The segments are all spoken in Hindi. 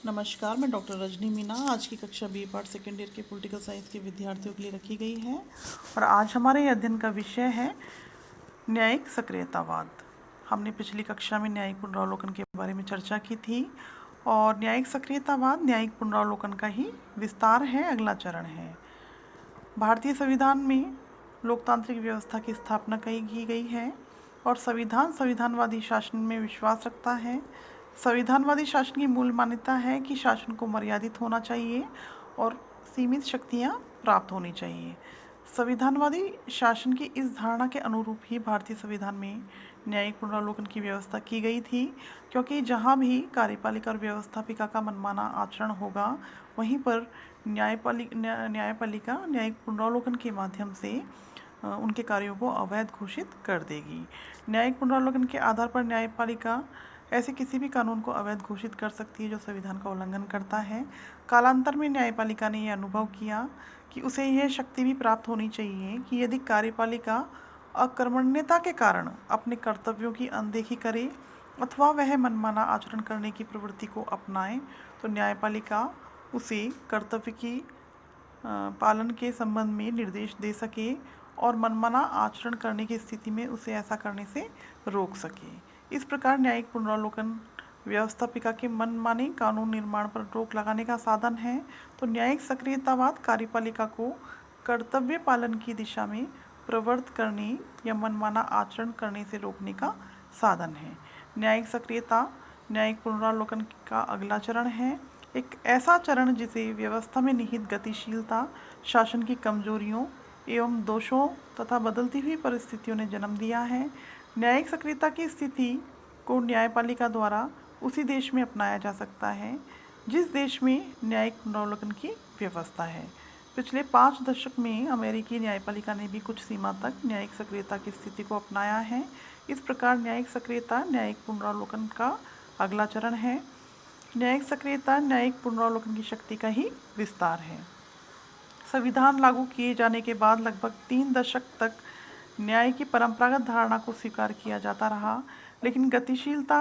नमस्कार, मैं डॉक्टर रजनी मीना आज की कक्षा बी पार्ट सेकेंड ईयर के पॉलिटिकल साइंस के विद्यार्थियों के लिए रखी गई है और आज हमारे अध्ययन का विषय है न्यायिक सक्रियतावाद। हमने पिछली कक्षा में न्यायिक पुनरावलोकन के बारे में चर्चा की थी और न्यायिक सक्रियतावाद न्यायिक पुनरावलोकन का ही विस्तार है, अगला चरण है। भारतीय संविधान में लोकतांत्रिक व्यवस्था की स्थापना की गई है और संविधान संविधानवादी शासन में विश्वास रखता है। संविधानवादी शासन की मूल मान्यता है कि शासन को मर्यादित होना चाहिए और सीमित शक्तियां प्राप्त होनी चाहिए। संविधानवादी शासन की इस धारणा के अनुरूप ही भारतीय संविधान में न्यायिक पुनरावलोकन की व्यवस्था की गई थी, क्योंकि जहाँ भी कार्यपालिका और व्यवस्थापिका का मनमाना आचरण होगा वहीं पर न्यायपालिका न्यायिक पुनरावलोकन के माध्यम से उनके कार्यों को अवैध घोषित कर देगी। न्यायिक पुनरावलोकन के आधार पर न्यायपालिका ऐसे किसी भी कानून को अवैध घोषित कर सकती है जो संविधान का उल्लंघन करता है। कालांतर में न्यायपालिका ने यह अनुभव किया कि उसे यह शक्ति भी प्राप्त होनी चाहिए कि यदि कार्यपालिका अकर्मण्यता के कारण अपने कर्तव्यों की अनदेखी करे अथवा वह मनमाना आचरण करने की प्रवृत्ति को अपनाए तो न्यायपालिका उसे कर्तव्य की पालन के संबंध में निर्देश दे सके और मनमाना आचरण करने की स्थिति में उसे ऐसा करने से रोक सके। इस प्रकार न्यायिक पुनरावलोकन व्यवस्थापिका के मनमाने कानून निर्माण पर रोक लगाने का साधन है, तो न्यायिक सक्रियतावाद कार्यपालिका को कर्तव्य पालन की दिशा में प्रवृत्त करने या मनमाना आचरण करने से रोकने का साधन है। न्यायिक सक्रियता न्यायिक पुनरावलोकन का अगला चरण है, एक ऐसा चरण जिसे व्यवस्था में निहित गतिशीलता, शासन की कमजोरियों एवं दोषों तथा बदलती हुई परिस्थितियों ने जन्म दिया है। न्यायिक सक्रियता की स्थिति को न्यायपालिका द्वारा उसी देश में अपनाया जा सकता है जिस देश में न्यायिक पुनरावलोकन की व्यवस्था है। पिछले 5 दशक में अमेरिकी न्यायपालिका ने भी कुछ सीमा तक न्यायिक सक्रियता की स्थिति को अपनाया है। इस प्रकार न्यायिक सक्रियता न्यायिक पुनरावलोकन का अगला चरण है। न्यायिक सक्रियता न्यायिक पुनरावलोकन की शक्ति का ही विस्तार है। संविधान लागू किए जाने के बाद लगभग 3 दशक तक न्याय की परंपरागत धारणा को स्वीकार किया जाता रहा, लेकिन गतिशीलता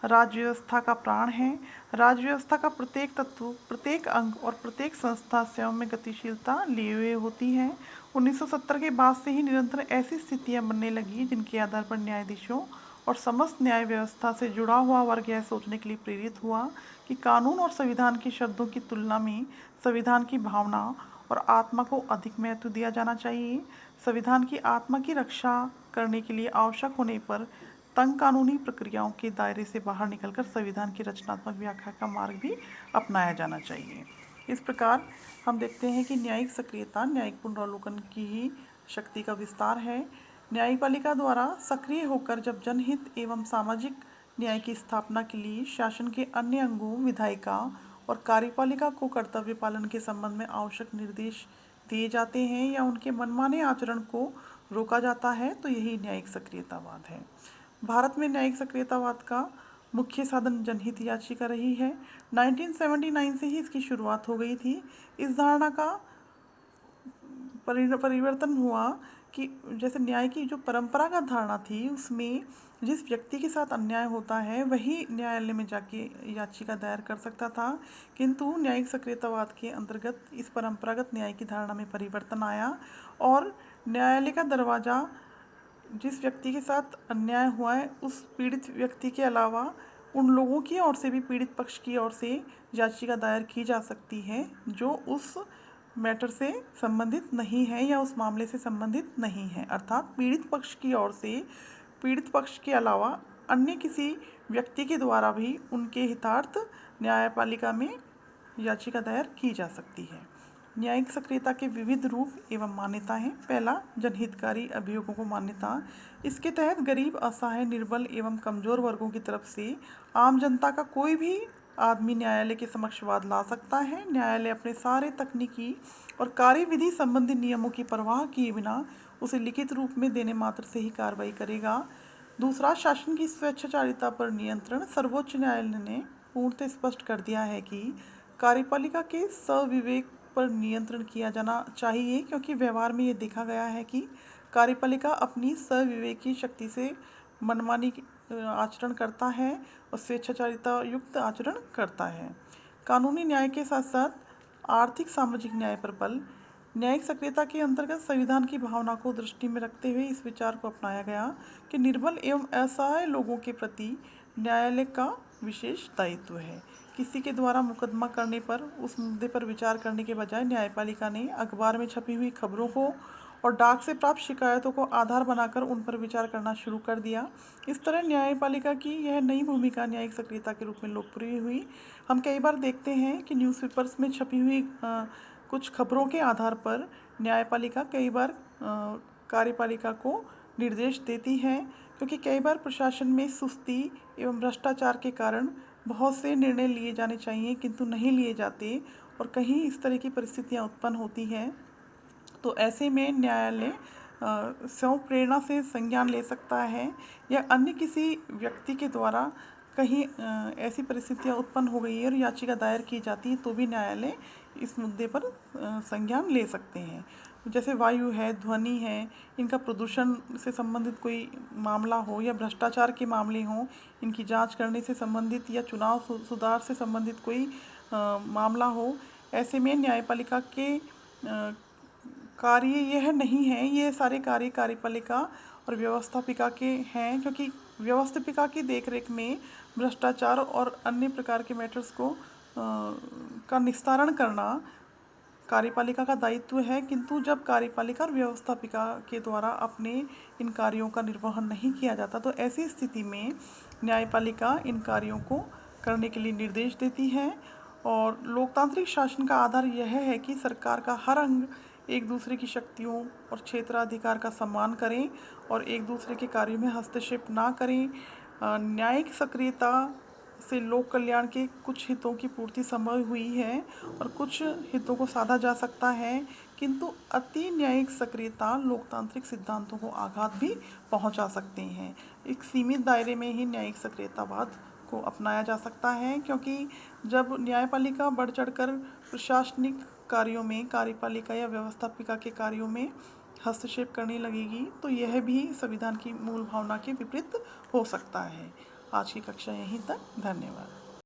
राज्य व्यवस्था का प्राण है। राज्य व्यवस्था का प्रत्येक तत्व, प्रत्येक अंग और प्रत्येक संस्था स्वयं में गतिशीलता लिए हुए होती है। 1970 के बाद से ही निरंतर ऐसी स्थितियां बनने लगी जिनके आधार पर न्यायाधीशों और समस्त न्याय व्यवस्था से जुड़ा हुआ वर्ग यह सोचने के लिए प्रेरित हुआ कि कानून और संविधान के शब्दों की तुलना में संविधान की भावना और आत्मा को अधिक महत्व दिया जाना चाहिए। संविधान की आत्मा की रक्षा करने के लिए आवश्यक होने पर तंग कानूनी प्रक्रियाओं के दायरे से बाहर निकलकर संविधान की रचनात्मक व्याख्या का मार्ग भी अपनाया जाना चाहिए। इस प्रकार हम देखते हैं कि न्यायिक सक्रियता न्यायिक पुनरावलोकन की ही शक्ति का विस्तार है। न्यायपालिका द्वारा सक्रिय होकर जब जनहित एवं सामाजिक न्याय की स्थापना के लिए शासन के अन्य अंगों, विधायिका और कार्यपालिका को कर्तव्य पालन के संबंध में आवश्यक निर्देश दिए जाते हैं या उनके मनमाने आचरण को रोका जाता है, तो यही न्यायिक सक्रियतावाद है। भारत में न्यायिक सक्रियतावाद का मुख्य साधन जनहित याचिका रही है। 1979 से ही इसकी शुरुआत हो गई थी। इस धारणा का परिवर्तन हुआ कि जैसे न्याय की जो परंपरागत धारणा थी उसमें जिस व्यक्ति के साथ अन्याय होता है वही न्यायालय में जाके याचिका दायर कर सकता था, किंतु न्यायिक सक्रियतावाद के अंतर्गत इस परंपरागत न्याय की धारणा में परिवर्तन आया और न्यायालय का दरवाज़ा जिस व्यक्ति के साथ अन्याय हुआ है उस पीड़ित व्यक्ति के अलावा उन लोगों की ओर से भी पीड़ित पक्ष की ओर से याचिका दायर की जा सकती है जो उस मैटर से संबंधित नहीं है या उस मामले से संबंधित नहीं है। अर्थात पीड़ित पक्ष की ओर से पीड़ित पक्ष के अलावा अन्य किसी व्यक्ति के द्वारा भी उनके हितार्थ न्यायपालिका में याचिका दायर की जा सकती है। न्यायिक सक्रियता के विविध रूप एवं मान्यता हैं। पहला, जनहितकारी अभियोगों को मान्यता। इसके तहत गरीब, असहाय, निर्बल एवं कमजोर वर्गों की तरफ से आम जनता का कोई भी आदमी न्यायालय के समक्ष वाद ला सकता है। न्यायालय अपने सारे तकनीकी और कार्यविधि संबंधी नियमों की परवाह किए बिना उसे लिखित रूप में देने मात्र से ही कार्रवाई करेगा। दूसरा, शासन की स्वेच्छाचारिता पर नियंत्रण। सर्वोच्च न्यायालय ने पूर्णतः स्पष्ट कर दिया है कि कार्यपालिका के सविवेक पर नियंत्रण किया जाना चाहिए, क्योंकि व्यवहार में ये देखा गया है कि कार्यपालिका अपनी सविवेकी शक्ति से मनमानी आचरण करता है और स्वेच्छाचारिता युक्त आचरण करता है। कानूनी न्याय के साथ साथ आर्थिक सामाजिक न्याय पर बल। न्यायिक सक्रियता के अंतर्गत संविधान की भावना को दृष्टि में रखते हुए इस विचार को अपनाया गया कि निर्बल एवं असहाय लोगों के प्रति न्यायालय का विशेष दायित्व है। किसी के द्वारा मुकदमा करने पर उस मुद्दे पर विचार करने के बजाय न्यायपालिका ने अखबार में छपी हुई खबरों को और डाक से प्राप्त शिकायतों को आधार बनाकर उन पर विचार करना शुरू कर दिया। इस तरह न्यायपालिका की यह नई भूमिका न्यायिक सक्रियता के रूप में लोकप्रिय हुई। हम कई बार देखते हैं कि न्यूज़पेपर्स में छपी हुई कुछ खबरों के आधार पर न्यायपालिका कई बार कार्यपालिका को निर्देश देती है, क्योंकि कई बार प्रशासन में सुस्ती एवं भ्रष्टाचार के कारण बहुत से निर्णय लिए जाने चाहिए किंतु नहीं लिए जाते और कहीं इस तरह की परिस्थितियां उत्पन्न होती हैं। तो ऐसे में न्यायालय स्वयं प्रेरणा से संज्ञान ले सकता है या अन्य किसी व्यक्ति के द्वारा कहीं ऐसी परिस्थितियां उत्पन्न हो गई है और याचिका दायर की जाती है तो भी न्यायालय इस मुद्दे पर संज्ञान ले सकते हैं। जैसे वायु है, ध्वनि है, इनका प्रदूषण से संबंधित कोई मामला हो या भ्रष्टाचार के मामले हों, इनकी जांच करने से संबंधित या चुनाव सुधार से संबंधित कोई मामला हो, ऐसे में न्यायपालिका के कार्य यह नहीं है, ये सारे कार्य कार्यपालिका और व्यवस्थापिका के हैं, क्योंकि व्यवस्थापिका की देखरेख में भ्रष्टाचार और अन्य प्रकार के मैटर्स को का निस्तारण करना कार्यपालिका का दायित्व है। किंतु जब कार्यपालिका और व्यवस्थापिका के द्वारा अपने इन कार्यों का निर्वहन नहीं किया जाता तो ऐसी स्थिति में न्यायपालिका इन कार्यों को करने के लिए निर्देश देती है। और लोकतांत्रिक शासन का आधार यह है कि सरकार का हर अंग एक दूसरे की शक्तियों और क्षेत्राधिकार का सम्मान करें और एक दूसरे के कार्यों में हस्तक्षेप ना करें। न्यायिक सक्रियता से लोक कल्याण के कुछ हितों की पूर्ति संभव हुई है और कुछ हितों को साधा जा सकता है, किंतु अति न्यायिक सक्रियता लोकतांत्रिक सिद्धांतों को आघात भी पहुंचा सकते हैं। एक सीमित दायरे में ही न्यायिक सक्रियतावाद को अपनाया जा सकता है, क्योंकि जब न्यायपालिका बढ़ चढ़कर प्रशासनिक कार्यों में कार्यपालिका या व्यवस्थापिका के कार्यों में हस्तक्षेप करने लगेगी तो यह भी संविधान की मूल भावना के विपरीत हो सकता है। आज की कक्षा यहीं तक। धन्यवाद।